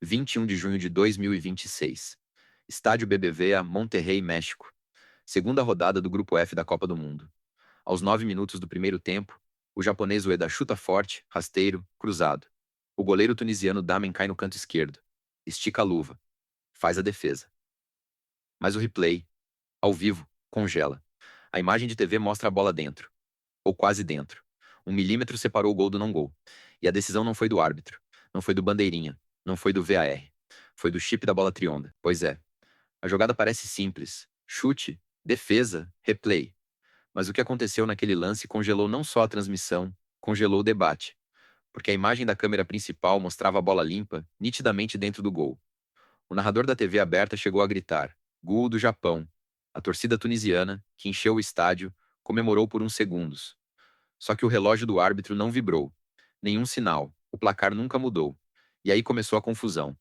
21 de junho de 2026. Estádio BBVA, Monterrey, México. Segunda rodada do Grupo F da Copa do Mundo. Aos 9 minutos do primeiro tempo, o japonês Ueda chuta forte, rasteiro, cruzado. O goleiro tunisiano Damen cai no canto esquerdo. Estica a luva. Faz a defesa. Mas o replay, ao vivo, congela. A imagem de TV mostra a bola dentro. Ou quase dentro. 1 milímetro separou o gol do não gol. E a decisão não foi do árbitro. Não foi do bandeirinha. Não foi do VAR. Foi do chip da bola trionda. Pois é. A jogada parece simples. Chute, defesa, replay. Mas o que aconteceu naquele lance congelou não só a transmissão, congelou o debate. Porque a imagem da câmera principal mostrava a bola limpa, nitidamente dentro do gol. O narrador da TV aberta chegou a gritar: "Gol do Japão". A torcida tunisiana, que encheu o estádio, comemorou por uns segundos. Só que o relógio do árbitro não vibrou. Nenhum sinal. O placar nunca mudou. E aí começou a confusão.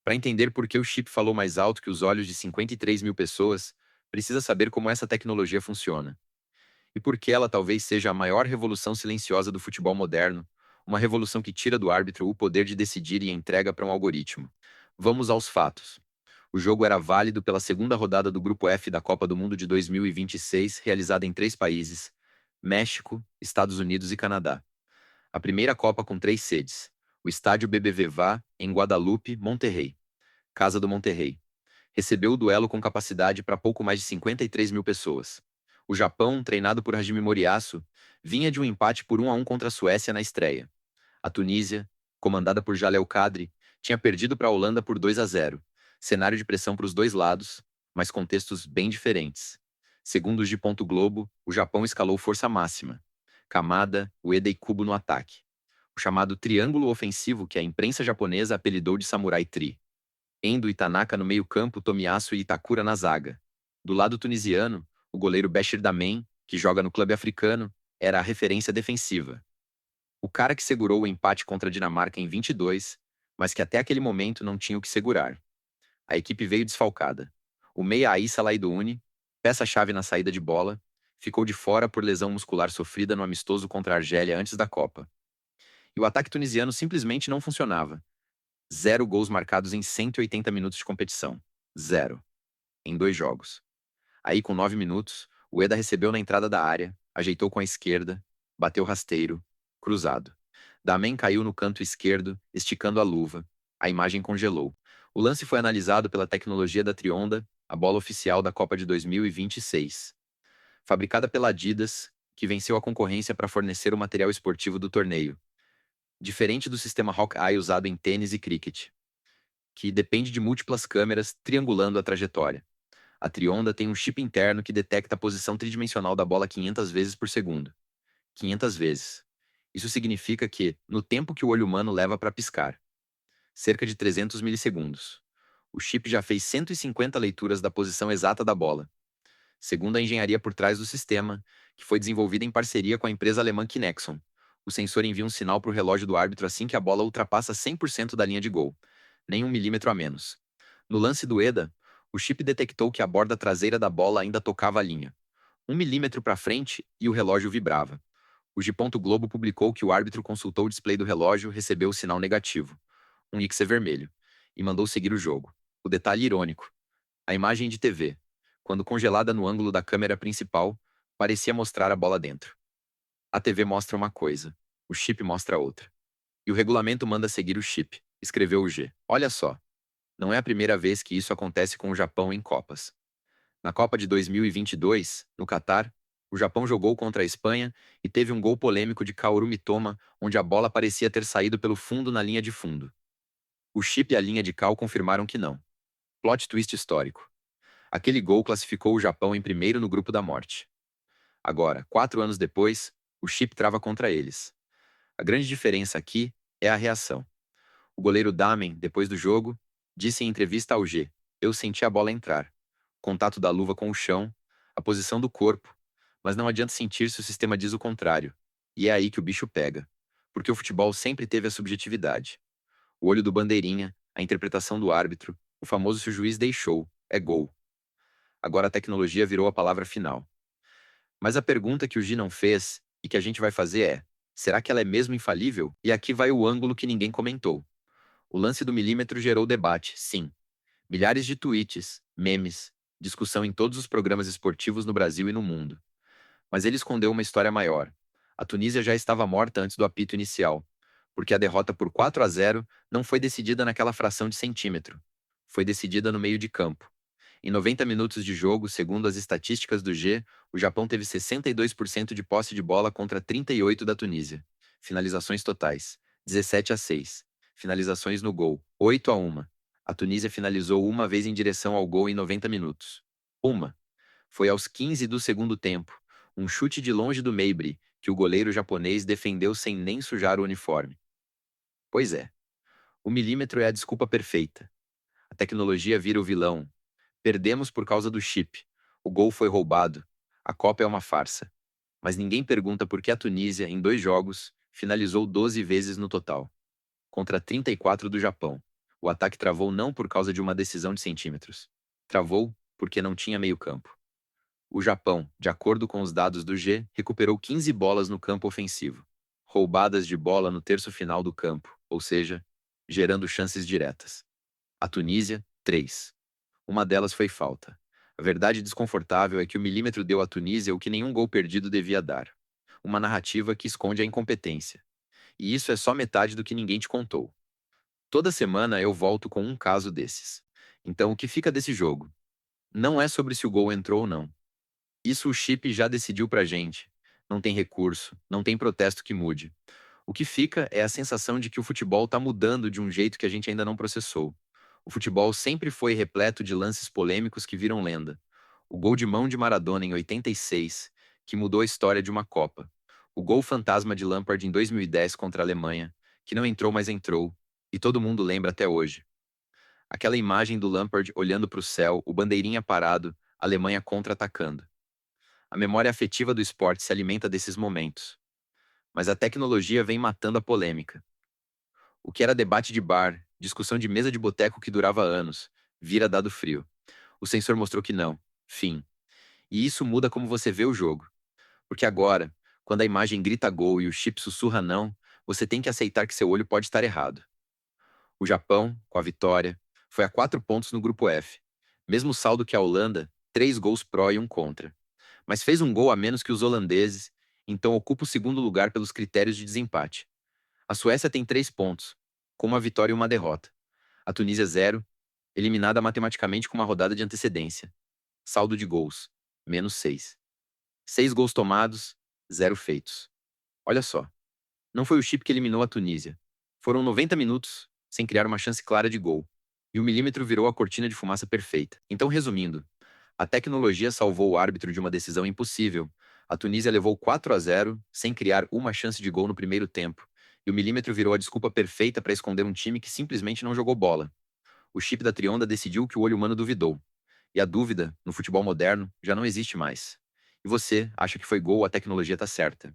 Para entender por que o chip falou mais alto que os olhos de 53 mil pessoas, precisa saber como essa tecnologia funciona. E por que ela talvez seja a maior revolução silenciosa do futebol moderno, uma revolução que tira do árbitro o poder de decidir e entrega para um algoritmo. Vamos aos fatos. O jogo era válido pela segunda rodada do Grupo F da Copa do Mundo de 2026, realizada em 3 países: México, Estados Unidos e Canadá. A primeira Copa com 3 sedes. O estádio BBVA, em Guadalupe, Monterrey. Casa do Monterrey. Recebeu o duelo com capacidade para pouco mais de 53 mil pessoas. O Japão, treinado por Hajime Moriyasu, vinha de um empate por 1-1 contra a Suécia na estreia. A Tunísia, comandada por Jalel Kadri, tinha perdido para a Holanda por 2-0. Cenário de pressão para os dois lados, mas contextos bem diferentes. Segundo os de Ponto Globo, o Japão escalou força máxima. Kamada, Ueda e Kubo no ataque. O chamado triângulo ofensivo que a imprensa japonesa apelidou de Samurai Tri. Endo e Tanaka no meio-campo, Tomiyasu e Itakura na zaga. Do lado tunisiano, o goleiro Bechir Damen, que joga no clube africano, era a referência defensiva. O cara que segurou o empate contra a Dinamarca em 22, mas que até aquele momento não tinha o que segurar. A equipe veio desfalcada. O meia Aissa Laidouni, peça-chave na saída de bola, ficou de fora por lesão muscular sofrida no amistoso contra a Argélia antes da Copa. E o ataque tunisiano simplesmente não funcionava. 0 gols marcados em 180 minutos de competição. 0. Em 2 jogos. Aí, com 9 minutos, o Eda recebeu na entrada da área, ajeitou com a esquerda, bateu rasteiro, cruzado. Damen caiu no canto esquerdo, esticando a luva. A imagem congelou. O lance foi analisado pela tecnologia da Trionda, a bola oficial da Copa de 2026. Fabricada pela Adidas, que venceu a concorrência para fornecer o material esportivo do torneio. Diferente do sistema Hawkeye usado em tênis e cricket, que depende de múltiplas câmeras triangulando a trajetória. A Trionda tem um chip interno que detecta a posição tridimensional da bola 500 vezes por segundo. 500 vezes. Isso significa que, no tempo que o olho humano leva para piscar, cerca de 300 milissegundos, o chip já fez 150 leituras da posição exata da bola. Segundo a engenharia por trás do sistema, que foi desenvolvida em parceria com a empresa alemã Kinexon, o sensor envia um sinal para o relógio do árbitro assim que a bola ultrapassa 100% da linha de gol, nem 1 milímetro a menos. No lance do Eda, o chip detectou que a borda traseira da bola ainda tocava a linha. 1 milímetro para frente e o relógio vibrava. O G. Globo publicou que o árbitro consultou o display do relógio, recebeu o sinal negativo, um X vermelho, e mandou seguir o jogo. O detalhe irônico: a imagem de TV, quando congelada no ângulo da câmera principal, parecia mostrar a bola dentro. A TV mostra uma coisa, o chip mostra outra. E o regulamento manda seguir o chip, escreveu o G. Olha só, não é a primeira vez que isso acontece com o Japão em Copas. Na Copa de 2022, no Catar, o Japão jogou contra a Espanha e teve um gol polêmico de Kaoru Mitoma, onde a bola parecia ter saído pelo fundo na linha de fundo. O chip e a linha de cal confirmaram que não. Plot twist histórico. Aquele gol classificou o Japão em primeiro no grupo da morte. Agora, 4 anos depois, o chip trava contra eles. A grande diferença aqui é a reação. O goleiro Damen, depois do jogo, disse em entrevista ao G: "Eu senti a bola entrar. Contato da luva com o chão, a posição do corpo, mas não adianta sentir se o sistema diz o contrário. E é aí que o bicho pega. Porque o futebol sempre teve a subjetividade. O olho do bandeirinha, a interpretação do árbitro, o famoso se o juiz deixou, é gol. Agora a tecnologia virou a palavra final. Mas a pergunta que o Gi não fez, e que a gente vai fazer é: será que ela é mesmo infalível? E aqui vai o ângulo que ninguém comentou. O lance do milímetro gerou debate, sim. Milhares de tweets, memes, discussão em todos os programas esportivos no Brasil e no mundo. Mas ele escondeu uma história maior. A Tunísia já estava morta antes do apito inicial, porque a derrota por 4-0 não foi decidida naquela fração de centímetro. Foi decidida no meio de campo. Em 90 minutos de jogo, segundo as estatísticas do G, o Japão teve 62% de posse de bola contra 38% da Tunísia. Finalizações totais: 17-6. Finalizações no gol: 8-1. A Tunísia finalizou uma vez em direção ao gol em 90 minutos. Uma. Foi aos 15 do segundo tempo, um chute de longe do Meibre, que o goleiro japonês defendeu sem nem sujar o uniforme. Pois é, o milímetro é a desculpa perfeita. A tecnologia vira o vilão. Perdemos por causa do chip. O gol foi roubado. A Copa é uma farsa. Mas ninguém pergunta por que a Tunísia, em 2 jogos, finalizou 12 vezes no total, contra 34 do Japão. O ataque travou não por causa de uma decisão de centímetros. Travou porque não tinha meio-campo. O Japão, de acordo com os dados do G, recuperou 15 bolas no campo ofensivo. Roubadas de bola no terço final do campo, ou seja, gerando chances diretas. A Tunísia, 3. Uma delas foi falta. A verdade desconfortável é que o milímetro deu à Tunísia o que nenhum gol perdido devia dar. Uma narrativa que esconde a incompetência. E isso é só metade do que ninguém te contou. Toda semana eu volto com um caso desses. Então o que fica desse jogo? Não é sobre se o gol entrou ou não. Isso o chip já decidiu pra gente. Não tem recurso, não tem protesto que mude. O que fica é a sensação de que o futebol tá mudando de um jeito que a gente ainda não processou. O futebol sempre foi repleto de lances polêmicos que viram lenda. O gol de mão de Maradona em 86, que mudou a história de uma Copa. O gol fantasma de Lampard em 2010 contra a Alemanha, que não entrou, mas entrou, e todo mundo lembra até hoje. Aquela imagem do Lampard olhando para o céu, o bandeirinha parado, a Alemanha contra-atacando. A memória afetiva do esporte se alimenta desses momentos. Mas a tecnologia vem matando a polêmica. O que era debate de bar, discussão de mesa de boteco que durava anos, vira dado frio. O sensor mostrou que não. Fim. E isso muda como você vê o jogo. Porque agora, quando a imagem grita gol e o chip sussurra não, você tem que aceitar que seu olho pode estar errado. O Japão, com a vitória, foi a 4 pontos no grupo F. Mesmo saldo que a Holanda, 3 gols pró e um contra. Mas fez um gol a menos que os holandeses, então ocupa o segundo lugar pelos critérios de desempate. A Suécia tem 3 pontos, com uma vitória e uma derrota. A Tunísia 0, eliminada matematicamente com uma rodada de antecedência. Saldo de gols, menos 6. 6 gols tomados, 0 feitos. Olha só, não foi o chip que eliminou a Tunísia. Foram 90 minutos, sem criar uma chance clara de gol. E o milímetro virou a cortina de fumaça perfeita. Então, resumindo, a tecnologia salvou o árbitro de uma decisão impossível. A Tunísia levou 4-0, sem criar uma chance de gol no primeiro tempo. E o milímetro virou a desculpa perfeita para esconder um time que simplesmente não jogou bola. O chip da Trionda decidiu o que o olho humano duvidou. E a dúvida, no futebol moderno, já não existe mais. E você acha que foi gol, a tecnologia tá certa.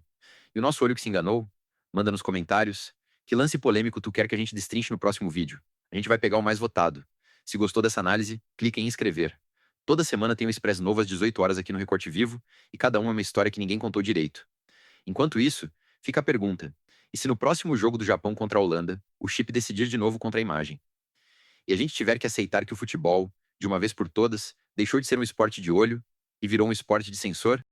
E o nosso olho que se enganou? Manda nos comentários. Que lance polêmico tu quer que a gente destrinche no próximo vídeo? A gente vai pegar o mais votado. Se gostou dessa análise, clique em inscrever. Toda semana tem um Expresso novo às 18 horas aqui no Recorte Vivo, e cada uma é uma história que ninguém contou direito. Enquanto isso, fica a pergunta: e se no próximo jogo do Japão contra a Holanda, o chip decidir de novo contra a imagem? E a gente tiver que aceitar que o futebol, de uma vez por todas, deixou de ser um esporte de olho e virou um esporte de sensor?